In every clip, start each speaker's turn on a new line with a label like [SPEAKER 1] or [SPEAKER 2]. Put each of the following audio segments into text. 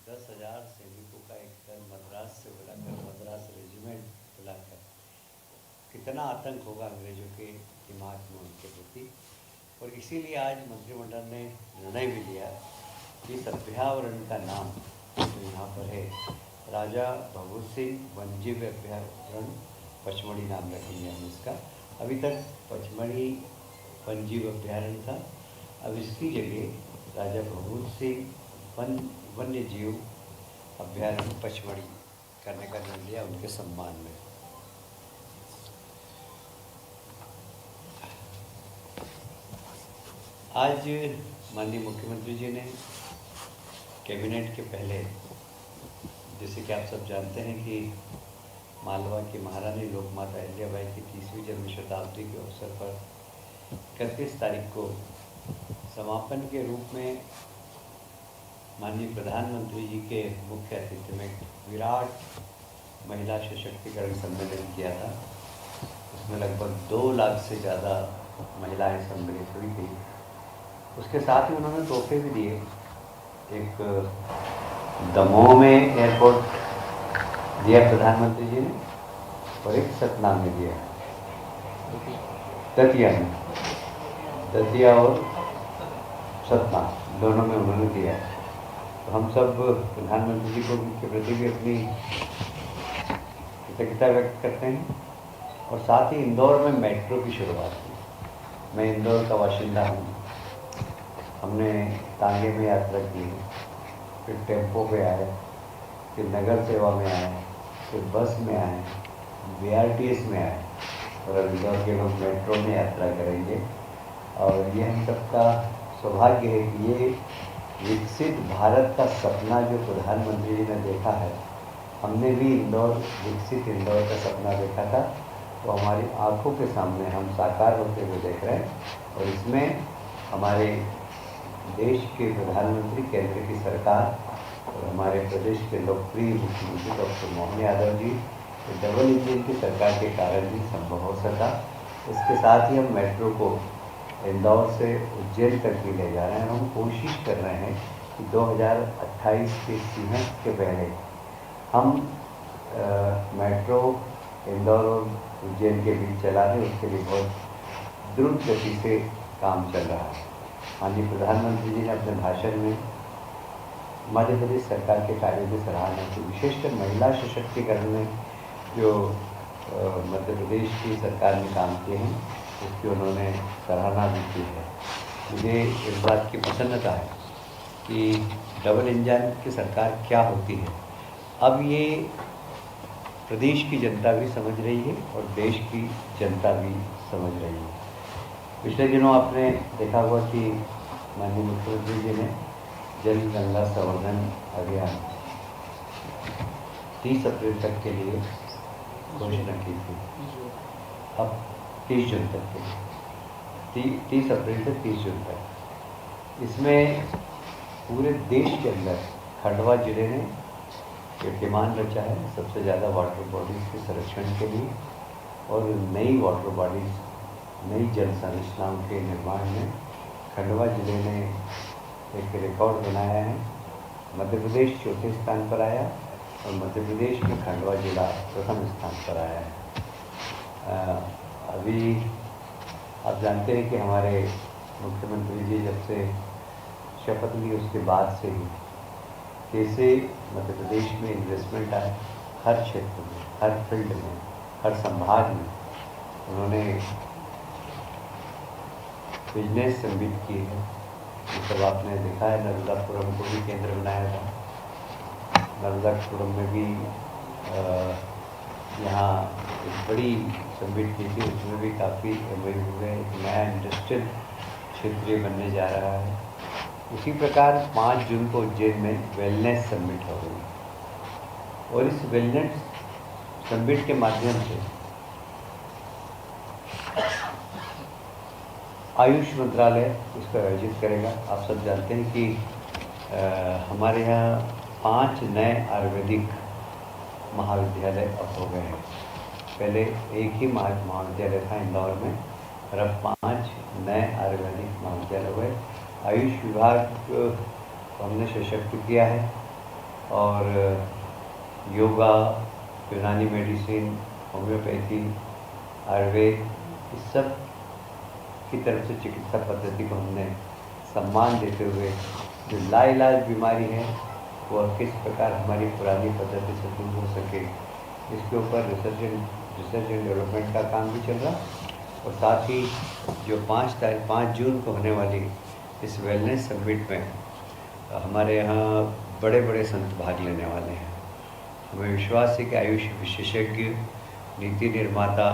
[SPEAKER 1] 10,000 सैनिकों का एक दल मद्रास से बुलाकर, मद्रास रेजिमेंट बुलाकर, कितना आतंक होगा अंग्रेज़ों के दिमाग में उनके प्रति। और इसीलिए आज मंत्रिमंडल ने निर्णय भी लिया कि इस अभ्यावरण का नाम जो यहाँ पर है, राजा भगवत सिंह वन्यजीव अभ्यारण्य पचमढ़ी नाम रखेंगे हम इसका। अभी तक पचमढ़ी वन्यजीव अभ्यारण्य था, अब इसकी जगह राजा भगवत सिंह वन्य जीव अभ्यारण्य पचमढ़ी करने का निर्णय लिया उनके सम्मान में। आज माननीय मुख्यमंत्री जी ने कैबिनेट के पहले, जैसे कि आप सब जानते हैं कि मालवा की महारानी लोकमाता अहिल्याबाई की 30वीं जन्म शताब्दी के अवसर पर 31 तारीख को समापन के रूप में माननीय प्रधानमंत्री जी के मुख्य अतिथि में विराट महिला सशक्तिकरण सम्मेलन किया था। उसमें लगभग 2 लाख से ज़्यादा महिलाएं सम्मिलित हुई थी। उसके साथ ही उन्होंने तोहफे भी दिए। एक दमोह में एयरपोर्ट दिया प्रधानमंत्री जी ने, और एक सतना में दिया, दतिया और सतना दोनों में उन्होंने दिया। तो हम सब प्रधानमंत्री जी को के प्रति भी अपनी कृतज्ञता व्यक्त करते हैं। और साथ ही इंदौर में मेट्रो की शुरुआत की। मैं इंदौर का बाशिंदा हूँ। हमने तांगे में यात्रा की, फिर टेम्पो पे आए, फिर नगर सेवा में आए, फिर बस में आए, BRTS में आए, और अब इंदौर के लोग मेट्रो में यात्रा करेंगे। और ये हम सबका सौभाग्य है कि ये विकसित भारत का सपना जो प्रधानमंत्री जी ने देखा है, हमने भी विकसित इंदौर का सपना देखा था, तो हमारी आंखों के सामने हम साकार होते हुए देख रहे हैं। और इसमें हमारे देश के प्रधानमंत्री, केंद्र की सरकार और हमारे प्रदेश के लोकप्रिय मुख्यमंत्री doctor Mohan Yadav ji, double engine की सरकार के कारण ही संभव हो सका। इसके साथ ही हम मेट्रो को इंदौर से उज्जैन तक भी ले जा रहे हैं। हम कोशिश कर रहे हैं कि 2028 के सीमेंट के पहले हम मेट्रो इंदौर और उज्जैन के बीच चला दें। उसके लिए बहुत द्रुत गति से काम चल रहा है। माननीय प्रधानमंत्री जी ने अपने भाषण में मध्य प्रदेश सरकार के कार्यों की सराहना की। विशेषकर महिला सशक्तिकरण में जो मध्य प्रदेश की सरकार ने काम किए हैं, उसकी उन्होंने सराहना भी की है। मुझे इस बात की प्रसन्नता है कि डबल इंजन की सरकार क्या होती है, अब ये प्रदेश की जनता भी समझ रही है और देश की जनता भी समझ रही है। पिछले दिनों आपने देखा हुआ कि माननीय मुख्यमंत्री जी ने जल गंगा संवर्धन अभियान 30 अप्रैल तक के लिए घोषणा की थी। अब 30 जून तक के लिए, 30 अप्रैल से 30 जून तक। इसमें पूरे देश के अंदर खंडवा जिले ने कीर्तिमान रचा है सबसे ज़्यादा वाटर बॉडीज़ के संरक्षण के लिए और नई वाटर बॉडीज़, नई जल संरचनाओं के निर्माण में खंडवा जिले ने एक रिकॉर्ड बनाया है। मध्य प्रदेश चौथे स्थान पर आया और मध्य प्रदेश में खंडवा जिला प्रथम स्थान पर आया है। अभी आप जानते हैं कि हमारे मुख्यमंत्री जी जब से शपथ ली उसके बाद से ही कैसे मध्य प्रदेश में इन्वेस्टमेंट आए, हर क्षेत्र में, हर फील्ड में, हर संभाग में उन्होंने बिजनेस समिट की है। ये सब आपने देखा है। नर्मदापुरम को भी केंद्र बनाया था। नर्मदापुरम में भी यहाँ एक बड़ी समिट की थी, उसमें भी काफ़ी MOU हुए। एक नया इंडस्ट्रियल क्षेत्र बनने जा रहा है। उसी प्रकार 5 जून को उज्जैन में वेलनेस समिट हो गई और इस वेलनेस समिट के माध्यम से आयुष मंत्रालय इसको आयोजित करेगा। आप सब जानते हैं कि हमारे यहाँ 5 नए आयुर्वेदिक महाविद्यालय अब हो गए हैं। पहले एक ही महाविद्यालय था इंदौर में, और अब 5 नए आयुर्वेदिक महाविद्यालय हुए। आयुष विभाग को हमने सशक्त किया है। और योगा, यूनानी मेडिसिन, होम्योपैथी, आयुर्वेद, इस सब की तरफ से चिकित्सा पद्धति को हमने सम्मान देते हुए जो लाइलाज बीमारी है वो किस प्रकार हमारी पुरानी पद्धति से दूर हो सके, इसके ऊपर रिसर्च एंड डेवलपमेंट का काम भी चल रहा। और साथ ही जो 5 जून को होने वाली इस वेलनेस समिट में हमारे यहाँ बड़े बड़े संत भाग लेने वाले हैं। हमें विश्वास है कि आयुष विशेषज्ञ, नीति निर्माता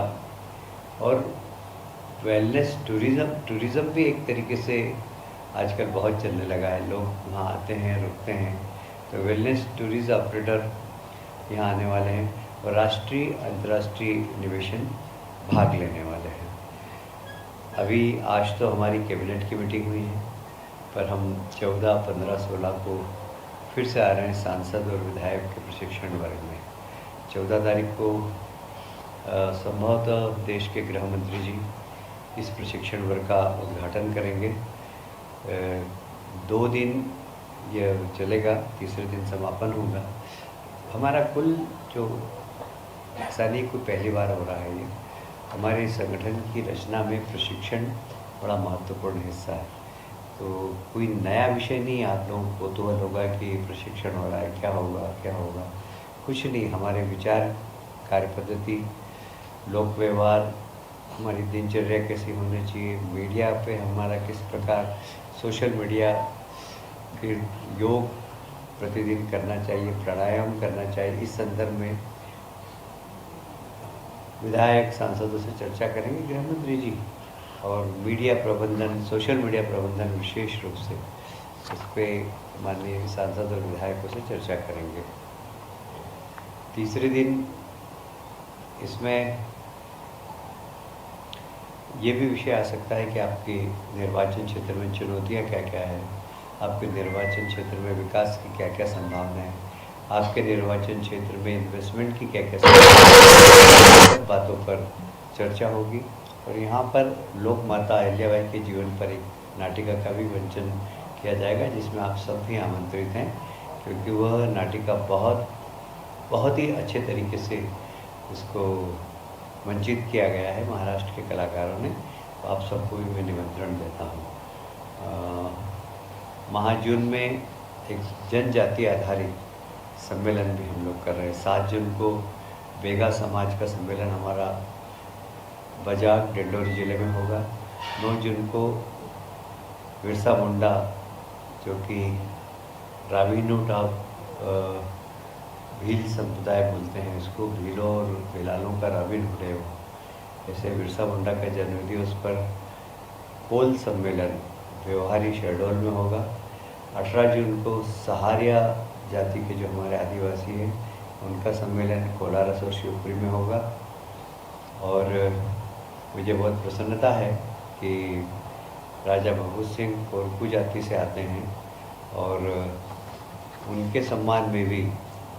[SPEAKER 1] और वेलनेस टूरिज़्म भी एक तरीके से आजकल बहुत चलने लगा है। लोग वहाँ आते हैं, रुकते हैं, तो वेलनेस टूरिज़्म ऑपरेटर यहाँ आने वाले हैं और राष्ट्रीय अंतर्राष्ट्रीय निवेशन भाग लेने वाले हैं। अभी आज तो हमारी कैबिनेट की मीटिंग हुई है, पर हम 14, 15, 16 को फिर से आ रहे हैं सांसद और विधायक के प्रशिक्षण वर्ग में। 14 तारीख को संभवतः देश के गृह मंत्री जी इस प्रशिक्षण वर्ग का उद्घाटन करेंगे। 2 दिन यह चलेगा, तीसरे दिन समापन होगा। हमारा कुल जो ऐसा नहीं कोई पहली बार हो रहा है, ये हमारे संगठन की रचना में प्रशिक्षण बड़ा महत्वपूर्ण हिस्सा है। तो कोई नया विषय नहीं, आप लोगों को कौतूहल होगा कि प्रशिक्षण हो रहा है, क्या होगा, कुछ नहीं। हमारे विचार, कार्य पद्धति, लोक व्यवहार, हमारी दिनचर्या कैसी होनी चाहिए, मीडिया पे हमारा किस प्रकार, सोशल मीडिया, फिर योग प्रतिदिन करना चाहिए, प्राणायाम करना चाहिए, इस संदर्भ में विधायक सांसदों से चर्चा करेंगे गृह मंत्री जी। और मीडिया प्रबंधन, सोशल मीडिया प्रबंधन विशेष रूप से इस पर माननीय सांसद और विधायकों से चर्चा करेंगे। तीसरे दिन इसमें ये भी विषय आ सकता है कि आपके निर्वाचन क्षेत्र में चुनौतियाँ क्या क्या है, आपके निर्वाचन क्षेत्र में विकास की क्या क्या संभावना है, आपके निर्वाचन क्षेत्र में इन्वेस्टमेंट की क्या क्या संभावना, बातों पर चर्चा होगी। और यहाँ पर लोक माता अहिल्याबाई के जीवन पर एक नाटिका का भी मंचन किया जाएगा, जिसमें आप सब भी आमंत्रित हैं, क्योंकि वह नाटिका बहुत ही अच्छे तरीके से इसको मंचित किया गया है महाराष्ट्र के कलाकारों ने। तो आप सबको भी मैं निमंत्रण देता हूँ। महाजून में एक जनजाति आधारित सम्मेलन भी हम लोग कर रहे हैं। 7 जून को बेगा समाज का सम्मेलन हमारा बजाग डिंडोरी ज़िले में होगा। 9 जून को बिरसा मुंडा, जो कि रावीनूट ऑफ भील संप्रदाय बोलते हैं इसको, भीलों और भिलालों का रावीनहुड है वो, जैसे बिरसा मुंडा का जन्म दिवस पर कोल सम्मेलन व्यवहारी शहडोल में होगा। 18 जून को सहारिया जाति के जो हमारे आदिवासी हैं उनका सम्मेलन कोलारस और शिवपुरी में होगा। और मुझे बहुत प्रसन्नता है कि राजा भगवत सिंह कोरकू जाति से आते हैं और उनके सम्मान में भी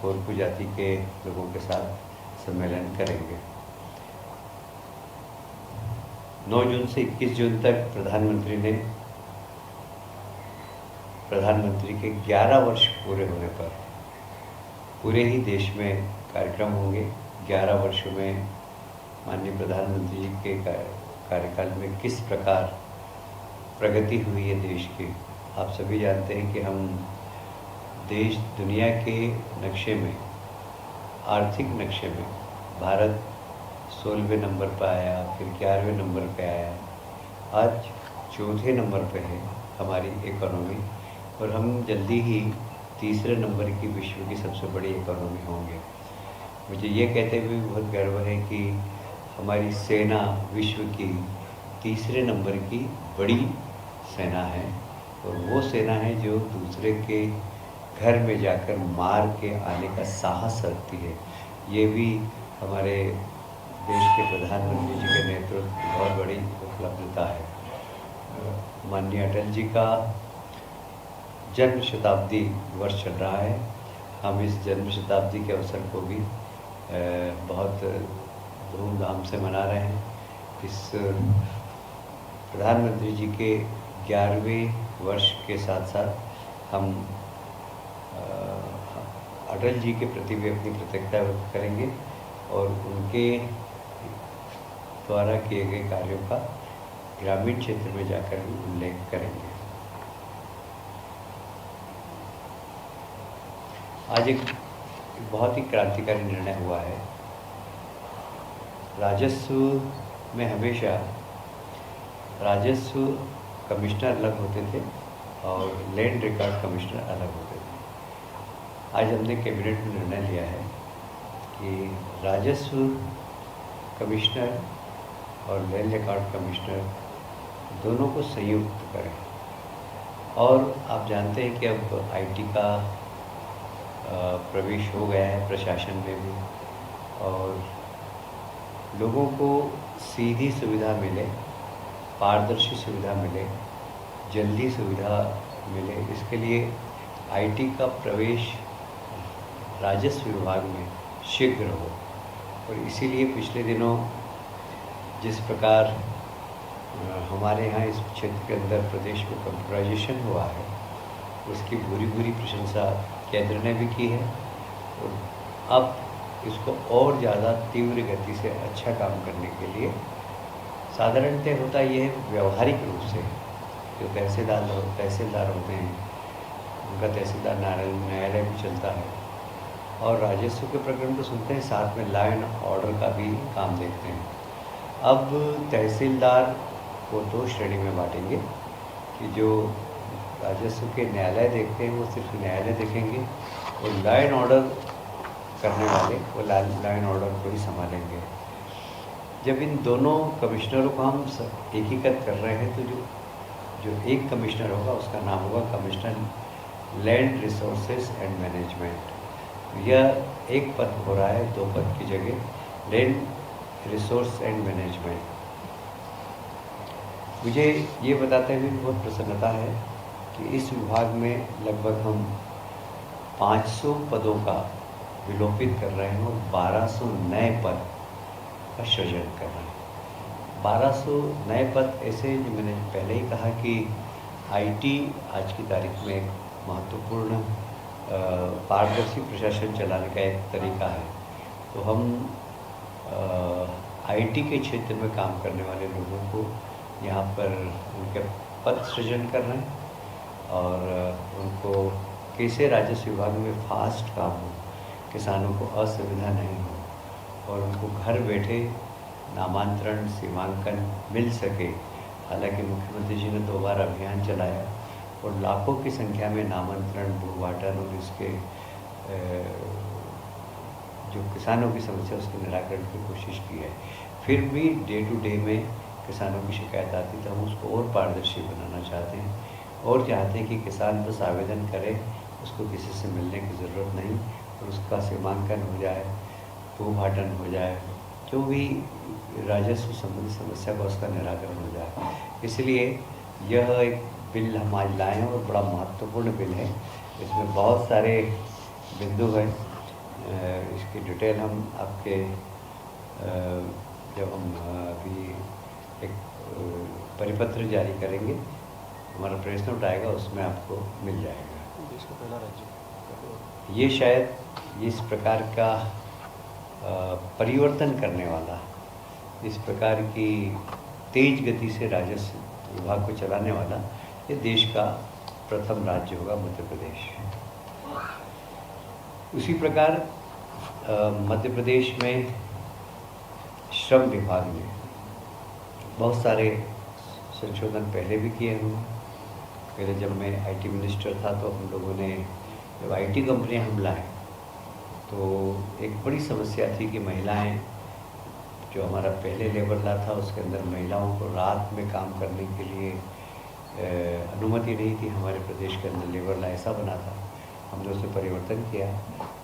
[SPEAKER 1] कोरकू जाति के लोगों के साथ सम्मेलन करेंगे। 9 जून से 21 जून तक प्रधानमंत्री के 11 वर्ष पूरे होने पर पूरे ही देश में कार्यक्रम होंगे। 11 वर्षों में माननीय प्रधानमंत्री जी के कार्यकाल में किस प्रकार प्रगति हुई है देश की। आप सभी जानते हैं कि हम देश दुनिया के नक्शे में, आर्थिक नक्शे में भारत 16वें नंबर पर आया, फिर 11वें नंबर पे आया, आज 4थे नंबर पे है हमारी इकोनॉमी, और हम जल्दी ही 3रे नंबर की विश्व की सबसे बड़ी इकोनॉमी होंगे। मुझे ये कहते हुए बहुत गर्व है कि हमारी सेना विश्व की 3रे नंबर की बड़ी सेना है, और वो सेना है जो दूसरे के घर में जाकर मार के आने का साहस रखती है। ये भी हमारे देश के प्रधानमंत्री जी के नेतृत्व की बहुत बड़ी उपलब्धता है। माननीय अटल जी का जन्म शताब्दी वर्ष चल रहा है। हम इस जन्म शताब्दी के अवसर को भी बहुत धूमधाम से मना रहे हैं। इस प्रधानमंत्री जी के 11वें वर्ष के साथ साथ हम अटल जी के प्रति भी अपनी कृतज्ञता व्यक्त करेंगे और उनके द्वारा किए गए कार्यों का ग्रामीण क्षेत्र में जाकर भी उल्लेख करेंगे। आज एक बहुत ही क्रांतिकारी निर्णय हुआ है। राजस्व में हमेशा राजस्व कमिश्नर अलग होते थे और लैंड रिकॉर्ड कमिश्नर अलग होते थे। आज हमने कैबिनेट में निर्णय लिया है कि राजस्व कमिश्नर और लैंड रिकॉर्ड कमिश्नर दोनों को संयुक्त करें। और आप जानते हैं कि अब आईटी का प्रवेश हो गया है प्रशासन में भी, और लोगों को सीधी सुविधा मिले, पारदर्शी सुविधा मिले, जल्दी सुविधा मिले, इसके लिए आईटी का प्रवेश राजस्व विभाग में शीघ्र हो। और इसीलिए पिछले दिनों जिस प्रकार हमारे यहाँ इस क्षेत्र के अंदर प्रदेश में कंप्यूटराइजेशन हुआ है, उसकी बुरी प्रशंसा केंद्र ने भी की है। और अब इसको और ज़्यादा तीव्र गति से अच्छा काम करने के लिए साधारणतः होता ये है, व्यवहारिक रूप से जो तहसीलदार होते हैं, उनका तहसीलदार न्यायालय भी चलता है और राजस्व के प्रकरण को सुनते हैं, साथ में लॉ एंड ऑर्डर का भी काम देखते हैं। अब तहसीलदार को 2 श्रेणी में बांटेंगे कि जो राजस्व के न्यायालय देखते हैं वो सिर्फ न्यायालय देखेंगे, और लॉ एंड ऑर्डर करने वाले वो लॉ एंड ऑर्डर को ही संभालेंगे। जब इन दोनों कमिश्नरों को हम एकीकृत कर रहे हैं तो जो एक कमिश्नर होगा उसका नाम होगा commissioner land resources and management. यह एक पद हो रहा है 2 पद की जगह, लैंड रिसोर्स एंड मैनेजमेंट। मुझे ये बताते हुए बहुत प्रसन्नता है कि इस विभाग में लगभग हम 500 पदों का विलोपित कर रहे हैं और 1200 नए पद का सृजन कर रहे हैं। 1200 नए पद ऐसे, जो मैंने पहले ही कहा कि आईटी आज की तारीख में एक महत्वपूर्ण पारदर्शी प्रशासन चलाने का एक तरीका है। तो हम आईटी के क्षेत्र में काम करने वाले लोगों को यहाँ पर उनके पद सृजन कर रहे हैं और उनको कैसे राजस्व विभाग में फास्ट काम हो, किसानों को असुविधा नहीं हो और उनको घर बैठे नामांतरण सीमांकन मिल सके। हालांकि मुख्यमंत्री जी ने 2 बार अभियान चलाया और लाखों की संख्या में नामांतरण, भूभाटन और इसके जो किसानों की समस्या उसके निराकरण की कोशिश की है। फिर भी डे टू डे में किसानों की शिकायत आती तो हम उसको और पारदर्शी बनाना चाहते हैं और चाहते हैं कि किसान बस आवेदन करे, उसको किसी से मिलने की ज़रूरत नहीं और उसका सीमांकन हो जाए, भूभाटन हो जाए, जो भी राजस्व संबंधी समस्या का उसका निराकरण हो जाए। इसलिए यह एक बिल हम आज लाए हैं और बड़ा महत्वपूर्ण बिल है। इसमें बहुत सारे बिंदु हैं, इसकी डिटेल हम आपके जब हम अभी एक परिपत्र जारी करेंगे, हमारा प्रेस नोट आएगा, उसमें आपको मिल जाएगा।
[SPEAKER 2] देश का पहला राज्य
[SPEAKER 1] ये शायद इस प्रकार का परिवर्तन करने वाला, इस प्रकार की तेज गति से राजस्व विभाग को चलाने वाला ये देश का प्रथम राज्य होगा मध्य प्रदेश। उसी प्रकार मध्य प्रदेश में श्रम विभाग में बहुत सारे संशोधन पहले भी किए हुए। पहले जब मैं आईटी मिनिस्टर था तो हम लोगों ने जब आईटी कंपनियां हम लाए तो एक बड़ी समस्या थी कि महिलाएं, जो हमारा पहले लेबर लॉ था उसके अंदर महिलाओं को रात में काम करने के लिए अनुमति नहीं थी। हमारे प्रदेश के अंदर लेबर लॉ ऐसा बना था, हमने उसे परिवर्तन किया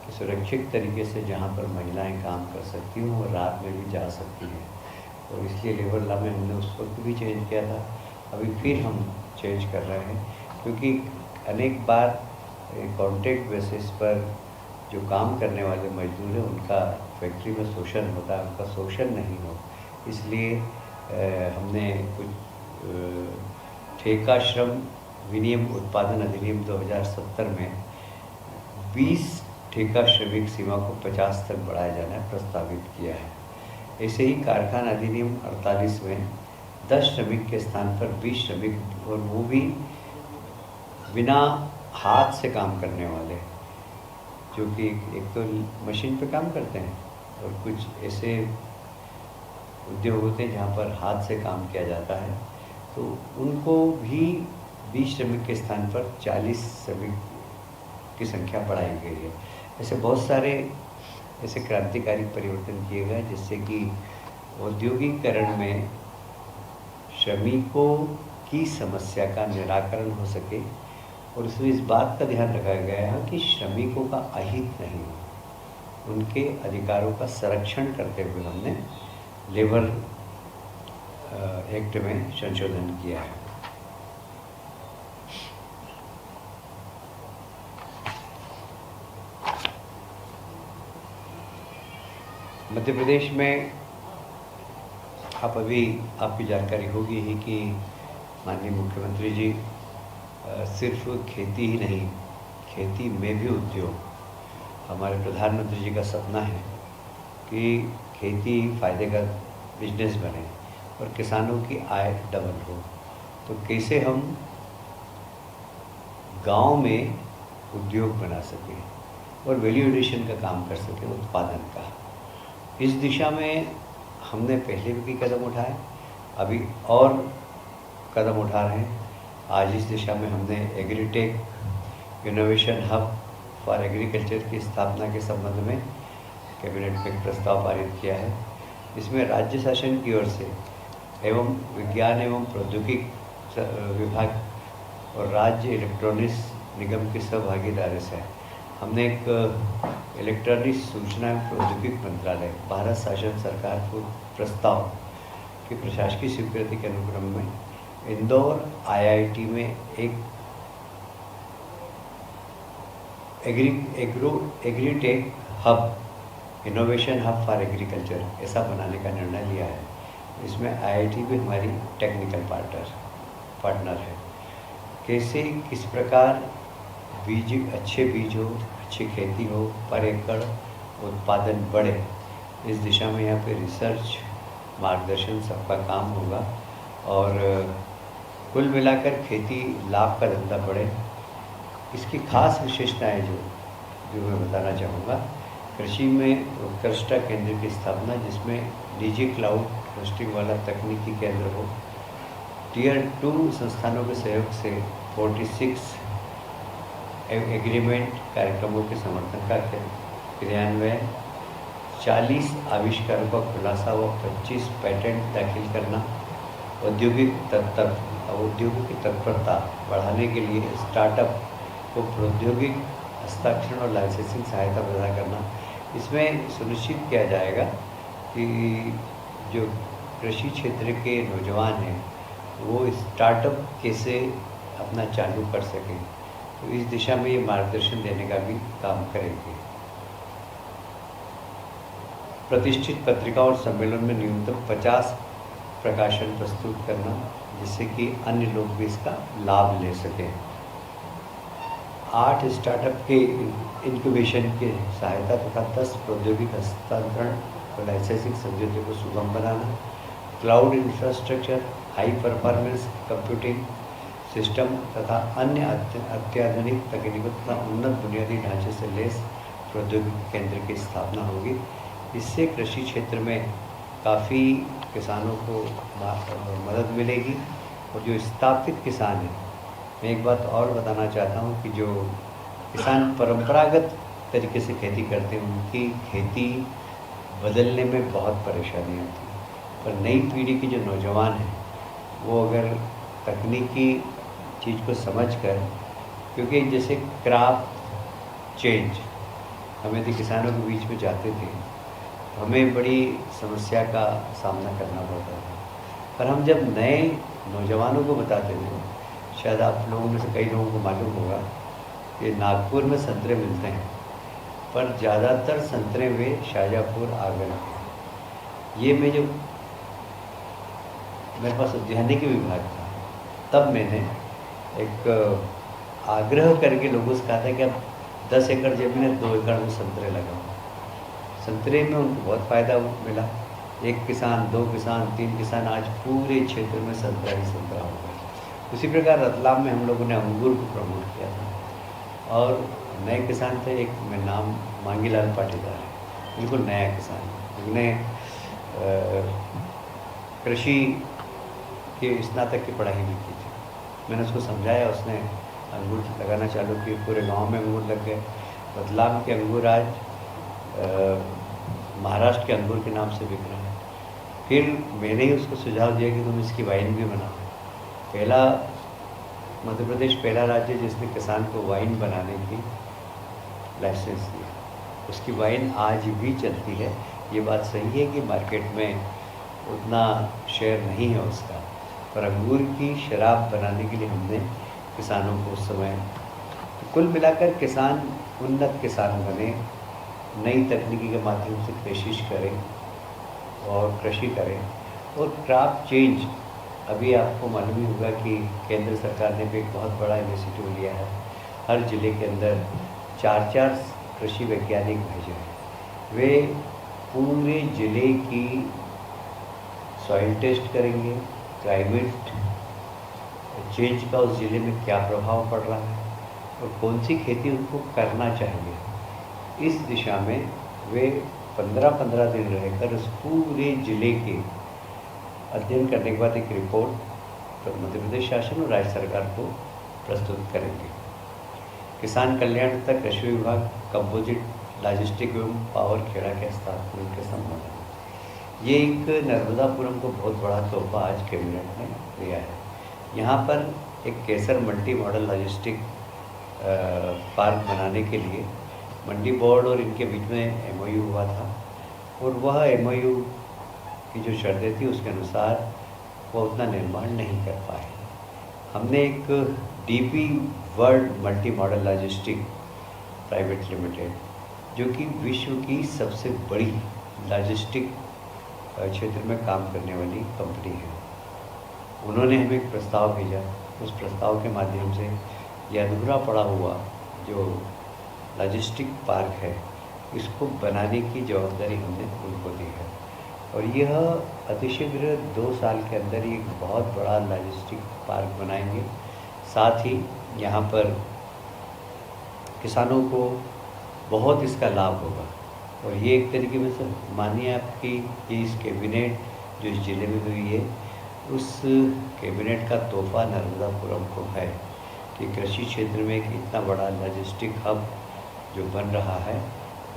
[SPEAKER 1] कि सुरक्षित तरीके से जहाँ पर महिलाएं काम कर सकती हों और रात में भी जा सकती हैं, और इसलिए लेबर लॉ में हमने उस वक्त भी चेंज किया था। अभी फिर हम चेंज कर रहे हैं क्योंकि अनेक बार कॉन्ट्रैक्ट बेसिस पर जो काम करने वाले मजदूर हैं उनका फैक्ट्री में शोषण होता है, उनका शोषण नहीं हो, इसलिए हमने कुछ ठेका श्रम विनियम उत्पादन अधिनियम 2070 में 20 ठेका श्रमिक सीमा को 50 तक बढ़ाया जाना प्रस्तावित किया है। ऐसे ही कारखाना अधिनियम 48 में 10 श्रमिक के स्थान पर 20 श्रमिक, और वो भी बिना हाथ से काम करने वाले, जो कि एक तो मशीन पे काम करते हैं और कुछ ऐसे उद्योग होते हैं जहाँ पर हाथ से काम किया जाता है, तो उनको भी 20 श्रमिक के स्थान पर 40 श्रमिक की संख्या बढ़ाई गई है। ऐसे बहुत सारे ऐसे क्रांतिकारी परिवर्तन किए गए जिससे कि औद्योगिकरण में श्रमिकों की समस्या का निराकरण हो सके, और उसमें इस बात का ध्यान रखा गया है कि श्रमिकों का अहित नहीं हो, उनके अधिकारों का संरक्षण करते हुए हमने लेबर एक्ट में संशोधन किया है। मध्य प्रदेश में आपकी जानकारी होगी ही कि माननीय मुख्यमंत्री जी सिर्फ खेती ही नहीं, खेती में भी उद्योग, हमारे प्रधानमंत्री जी का सपना है कि खेती फायदे का बिजनेस बने और किसानों की आय डबल हो। तो कैसे हम गांव में उद्योग बना सकें और वैल्यू एडिशन का काम कर सकें, उत्पादन का। इस दिशा में हमने पहले भी कदम उठाए, अभी और कदम उठा रहे हैं। आज इस दिशा में हमने agritech innovation hub for agriculture की स्थापना के संबंध में कैबिनेट में एक प्रस्ताव पारित किया है। इसमें राज्य शासन की ओर से एवं विज्ञान एवं प्रौद्योगिकी विभाग और राज्य इलेक्ट्रॉनिक्स निगम की सहभागीदारी से हमने एक इलेक्ट्रॉनिक सूचना एवं प्रौद्योगिकी मंत्रालय, भारत शासन सरकार को प्रस्ताव की प्रशासकीय स्वीकृति के अनुक्रम में इंदौर IIT में एक agritech hub, innovation hub for agriculture ऐसा बनाने का निर्णय लिया है। इसमें IIT भी हमारी टेक्निकल पार्टनर है। कैसे किस प्रकार अच्छे बीज हो, अच्छी खेती हो, पर एकड़ उत्पादन बढ़े, इस दिशा में यहाँ पे रिसर्च मार्गदर्शन सबका काम होगा और कुल मिलाकर खेती लाभ का धंधा बढ़े। इसकी खास विशेषताएं जो मैं बताना चाहूँगा, कृषि में उत्कृष्टता केंद्र की स्थापना, जिसमें निजी क्लाउड होस्टिंग वाला तकनीकी केंद्र हो, Tier 2 संस्थानों के सहयोग से 46 एग्रीमेंट कार्यक्रमों के समर्थन का क्रियान्वयन, 40 आविष्कारों का खुलासा व 25 पैटेंट दाखिल करना, औद्योगिक तत्परता बढ़ाने के लिए स्टार्टअप को प्रौद्योगिक हस्ताक्षर और लाइसेंसिंग सहायता प्रदान करना। इसमें सुनिश्चित किया जाएगा कि जो कृषि क्षेत्र के नौजवान हैं वो स्टार्टअप कैसे अपना चालू कर सकें, तो इस दिशा में ये मार्गदर्शन देने का भी काम करेंगे। प्रतिष्ठित पत्रिका और सम्मेलन में न्यूनतम 50 प्रकाशन प्रस्तुत करना, जिससे कि अन्य लोग भी इसका लाभ ले सकें। 8 स्टार्टअप के इंक्यूबेशन के सहायता तथा 10 प्रौद्योगिक हस्तांतरण और लाइसेंसिंग समझौते को सुगम बनाना, cloud infrastructure, high performance computing system तथा अन्य अत्याधुनिक तकनीकों तथा उन्नत बुनियादी ढांचे से लैस प्रौद्योगिकी केंद्र की स्थापना होगी। इससे कृषि क्षेत्र में काफ़ी किसानों को मदद मिलेगी। और जो स्थापित किसान हैं, मैं एक बात और बताना चाहता हूँ कि जो किसान परंपरागत तरीके से खेती करते हैं, उनकी खेती बदलने में बहुत परेशानी होती है। पर नई पीढ़ी के जो नौजवान हैं वो अगर तकनीकी चीज़ को समझकर, क्योंकि जैसे क्रॉप चेंज हमें तो किसानों के बीच में जाते थे, हमें बड़ी समस्या का सामना करना पड़ता था। पर हम जब नए नौजवानों को बताते थे, शायद आप लोगों में से कई लोगों को मालूम होगा कि नागपुर में संतरे मिलते हैं, पर ज़्यादातर संतरे वे शाहजहाँपुर आगरा के। ये मैं जब मेरे पास उद्यानिकी विभाग था, तब मैंने एक आग्रह करके लोगों से कहा था कि आप 10 एकड़ ज़मीन है, 2 एकड़ में संतरे लगा हुआ। संतरे में उनको बहुत फ़ायदा मिला। 1 किसान, 2 किसान, 3 किसान, आज पूरे क्षेत्र में संतरा ही संतरा हो गया। उसी प्रकार रतलाम में हम लोगों ने अंगूर को प्रमोट किया था और नए किसान थे, एक में नाम मांगीलाल पाटीदार है, बिल्कुल नया किसान, जिसने कृषि के स्नातक की पढ़ाई भी की थी। मैंने उसको समझाया, उसने अंगूर लगाना चालू किए, पूरे गांव में अंगूर लग गए। रतलाम के अंगूर आज महाराष्ट्र के अंगूर के नाम से बिक रहा है। फिर मैंने ही उसको सुझाव दिया कि तुम इसकी वाइन भी बनाओ। पहला मध्य प्रदेश पहला राज्य जिसने किसान को वाइन बनाने की लाइसेंस दिया। उसकी वाइन आज भी चलती है। ये बात सही है कि मार्केट में उतना शेयर नहीं है उसका, पर अंगूर की शराब बनाने के लिए हमने किसानों को उस समय, तो कुल मिलाकर किसान उन्नत किसान बने, नई तकनीकी के माध्यम से कोशिश करें और कृषि करें। और क्रॉप चेंज, अभी आपको मालूम ही होगा कि केंद्र सरकार ने भी एक बहुत बड़ा इनिशिएटिव लिया है। हर ज़िले के अंदर 4-4 कृषि वैज्ञानिक भेजे हैं। वे पूरे ज़िले की सॉइल टेस्ट करेंगे, क्लाइमेट चेंज का उस ज़िले में क्या प्रभाव पड़ रहा है और कौन सी खेती उनको करना चाहिए। इस दिशा में वे 15-15 दिन रहकर उस पूरे ज़िले के अध्ययन करने के बाद एक रिपोर्ट तो मध्य प्रदेश शासन और राज्य सरकार को प्रस्तुत करेंगे। किसान कल्याण तथा कृषि विभाग कंपोजिट लॉजिस्टिक एवं पावर खेड़ा के हस्ताक्षर के संबंध में ये एक नर्मदापुरम को बहुत बड़ा तोहफा आज कैबिनेट ने दिया है। यहाँ पर एक केसर मल्टी मॉडल लॉजिस्टिक पार्क बनाने के लिए मंडी बोर्ड और इनके बीच में एमओयू हुआ था और वह एमओयू की जो शर्तें थी उसके अनुसार वो उतना निर्माण नहीं कर पाए। हमने एक DP world multi modal logistic private limited, जो कि विश्व की सबसे बड़ी लॉजिस्टिक क्षेत्र में काम करने वाली कंपनी है, उन्होंने हमें एक प्रस्ताव भेजा। उस प्रस्ताव के माध्यम से यह अधूरा पड़ा हुआ जो लॉजिस्टिक पार्क है, इसको बनाने की जवाबदारी हमने उनको दी है और यह अतिशीघ्र 2 साल के अंदर ही एक बहुत बड़ा लॉजिस्टिक पार्क बनाएंगे। साथ ही यहाँ पर किसानों को बहुत इसका लाभ होगा और ये एक तरीके में से मानिए आपकी ये इस कैबिनेट जो इस ज़िले में हुई है, उस कैबिनेट का तोहफा नर्मदापुरम को है कि कृषि क्षेत्र में एक इतना बड़ा लॉजिस्टिक हब जो बन रहा है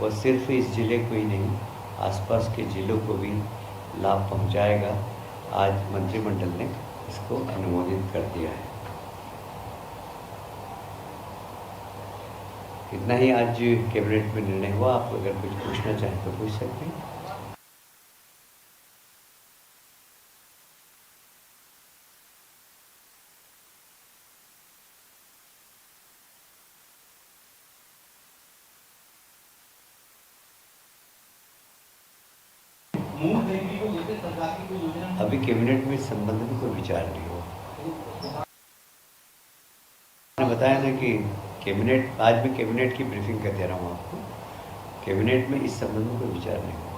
[SPEAKER 1] वह सिर्फ इस ज़िले को ही नहीं, आसपास के ज़िलों को भी लाभ पहुंचाएगा। आज मंत्रिमंडल ने इसको अनुमोदित कर दिया है। इतना ही आज कैबिनेट में निर्णय हुआ। आप अगर कुछ पूछना चाहें तो पूछ सकते हैं। अभी कैबिनेट में इस संबंध में कोई विचार नहीं हुआ। मैंने बताया ना कि कैबिनेट, आज मैं कैबिनेट की ब्रीफिंग कर दे रहा हूँ आपको। कैबिनेट में इस संबंध में कोई विचार नहीं हुआ।